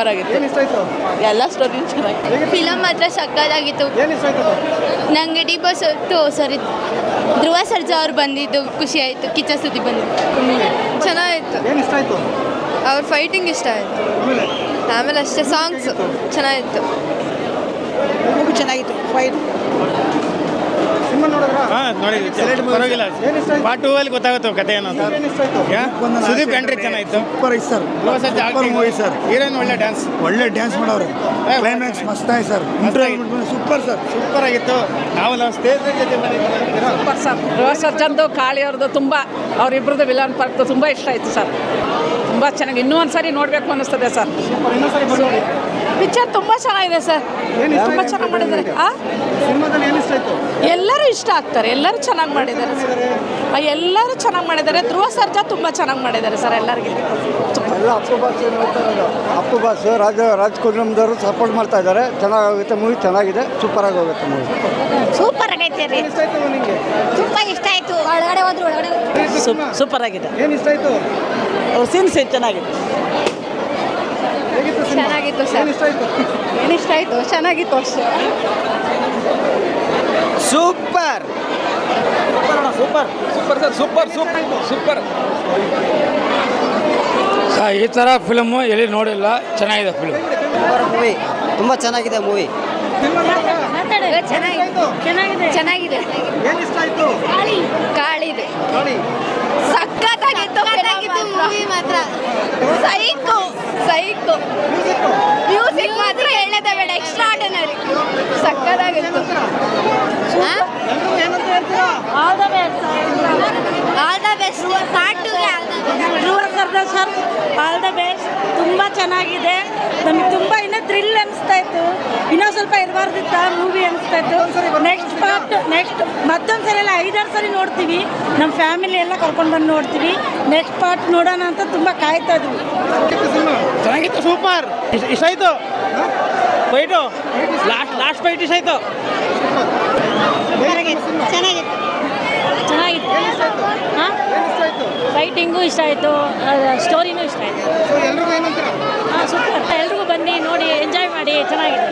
Super ಆಗಿತ್ತು. ಎಲ್ಲ story ಚೆನ್ನಾಗಿ. ಫಿಲಮ್ ಮಾತ್ರ ಸಕ್ಕತ್ತಾಗಿತ್ತು. ನಂಗೆ ಡಿ ಬಾಸ್ ಸರಿ ಧ್ರುವ ಸರ್ಜಾ ಅವ್ರು ಬಂದಿದ್ದು ಖುಷಿ ಆಯಿತು. ಕಿಚ್ಚ ಸುದ್ದಿ ಬಂದಿದ್ದು ಚೆನ್ನಾಗಿತ್ತು. ಅವ್ರ ಫೈಟಿಂಗ್ ಇಷ್ಟ ಆಯಿತು. ಆಮೇಲೆ ಅಷ್ಟೇ ಸಾಂಗ್ಸ್ ಚೆನ್ನಾಗಿತ್ತು. ಚೆನ್ನಾಗಿತ್ತು ಫೈಟ್. ನೋಡಿದ್ವಿ, ಪರವಾಗಿಲ್ಲ. ಪಾರ್ಟ್ 2 ಅಲ್ಲಿ ಗೊತ್ತಾಗುತ್ತೆ ಕತೆ ಏನು ಅಂತ. ಸುದೀಪ್ ಎಂಟ್ರಿ ಚೆನ್ನಾಗಿತ್ತು. ಸೂಪರ್ ಐತೆ ಸರ್. ಹೀರೋಯಿನ್ ಒಳ್ಳೆ ಡ್ಯಾನ್ಸ್ ಮಾಡೋರು. ಕ್ಲೈಮ್ಯಾಕ್ಸ್ ಮಸ್ತ್ ಆಯ್ತು ಸರ್. ಸೂಪರ್ ಸರ್, ಸೂಪರ್ ಆಗಿತ್ತು. ನಾವು ಸ್ಟೇಜ್ ಜೊತೆ ಸೂಪರ್ ಸರ್. ಧ್ರುವ ಸರ್ಜಾಂದು ಕಾಳಿಯವ್ರದ್ದು ತುಂಬ ಅವರಿಬ್ಬರದ್ದು ವಿಲನ್ ಪಾರ್ಟ್ ತುಂಬ ಇಷ್ಟ ಆಯಿತು ಸರ್. ತುಂಬ ಚೆನ್ನಾಗಿ ಇನ್ನೂ ಒಂದು ಸಾರಿ ನೋಡಬೇಕು ಅನ್ನಿಸ್ತದೆ ಸರ್. ಪಿಕ್ಚರ್ ತುಂಬ ಚೆನ್ನಾಗಿದೆ ಸರ್. ತುಂಬ ಚೆನ್ನಾಗಿ ಮಾಡಿದ್ದಾರೆ. ಎಲ್ಲರೂ ಇಷ್ಟ ಆಗ್ತಾರೆ. ಎಲ್ಲರೂ ಚೆನ್ನಾಗಿ ಮಾಡಿದ್ದಾರೆ ಸರ್. ಎಲ್ಲರೂ ಚೆನ್ನಾಗಿ ಮಾಡಿದ್ದಾರೆ. ಧ್ರುವ ಸರ್ಜಾ ತುಂಬ ಚೆನ್ನಾಗಿ ಮಾಡಿದ್ದಾರೆ ಸರ್. ಎಲ್ಲರಿಗೂ ಎಲ್ಲ ಅಪ್ಪು ಬಾಸ್ ರಾಜ್ ಕುಟುಂಬದವರು ಸಪೋರ್ಟ್ ಮಾಡ್ತಾ ಇದ್ದಾರೆ. ಚೆನ್ನಾಗುತ್ತೆ ಮೂವಿ, ಚೆನ್ನಾಗಿದೆ, ಸೂಪರ್ ಆಗಿ ಹೋಗುತ್ತೆ ಮೂವಿ. ಸೂಪರ್ ಆಗೈತೆ ರೀ. ತುಂಬ ಇಷ್ಟ ಆಯಿತು. ಒಳಗಡೆ ಹೋದ್ರು ಸೂಪರ್ ಆಗಿದೆ. ಸೀನ್ಸ್ ಚೆನ್ನಾಗಿದೆ. ಚೆನ್ನಾಗಿತ್ತು ಸರ್. ಏನಿಷ್ಟ ಆಯಿತು? ಚೆನ್ನಾಗಿತ್ತು ಅಷ್ಟೇ. Super super super sir. Super ಈ ಥರ ಫಿಲಮು ಎಲ್ಲಿ ನೋಡಿಲ್ಲ. ಚೆನ್ನಾಗಿದೆ ಫಿಲ್ಮ್. ಮೂವಿ ತುಂಬ ಚೆನ್ನಾಗಿದೆ ಮೂವಿ. ಚೆನ್ನಾಗಿದೆ. ಕಾಳಿದೆ. ಸಕ್ಕತ್ತಾಗಿತ್ತು ಮೂವಿ ಮಾತ್ರ. ಸೈಕು ಮ್ಯೂಸಿಕ್ ಮಾತ್ರ ಹೇಳೋದೇ ಬೇಡ. ಎಕ್ಸ್ಟ್ರಾರ್ಡಿನರಿ. ಸಕ್ಕತ್ತಾಗಿತ್ತು. All the best. ಪಾರ್ಟ್ 2ಗೆ Dhruva Sarja sir all the best. ತುಂಬ ಚೆನ್ನಾಗಿದೆ. ನಮಗೆ ತುಂಬ ಇನ್ನೂ ಥ್ರಿಲ್ ಅನಿಸ್ತಾ ಇತ್ತು. ಇನ್ನೂ ಸ್ವಲ್ಪ ಇರಬಾರ್ದಿತ್ತ ಮೂವಿ ಅನಿಸ್ತಾ ಇತ್ತು. ನೆಕ್ಸ್ಟ್ ಮತ್ತೊಂದು ಸರಿ ಎಲ್ಲ 5-6 ಸರಿ ನೋಡ್ತೀವಿ. ನಮ್ಮ ಫ್ಯಾಮಿಲಿ ಎಲ್ಲ ಕರ್ಕೊಂಡು ಬಂದು ನೋಡ್ತೀವಿ. ನೆಕ್ಸ್ಟ್ ಪಾರ್ಟ್ ನೋಡೋಣ ಅಂತ ತುಂಬ ಕಾಯ್ತಾ ಇದ್ವಿ. ಚೆನ್ನಾಗಿತ್ತು. ಸೂಪರ್ ಇಷ್ಟ ಆಯಿತು. ಫೈಟು ಲಾಸ್ಟ್ ಫೈಟ್ ಇಷ್ಟ ಆಯಿತು. ಚೆನ್ನಾಗಿತ್ತು. ಫೈಟಿಂಗು ಇಷ್ಟ ಆಯಿತು. ಸ್ಟೋರಿನೂ ಇಷ್ಟ ಆಯಿತು. ಹಾಂ ಸೂಪರ್. ಎಲ್ರಿಗೂ ಬನ್ನಿ ನೋಡಿ ಎಂಜಾಯ್ ಮಾಡಿ. ಚೆನ್ನಾಗಿದೆ.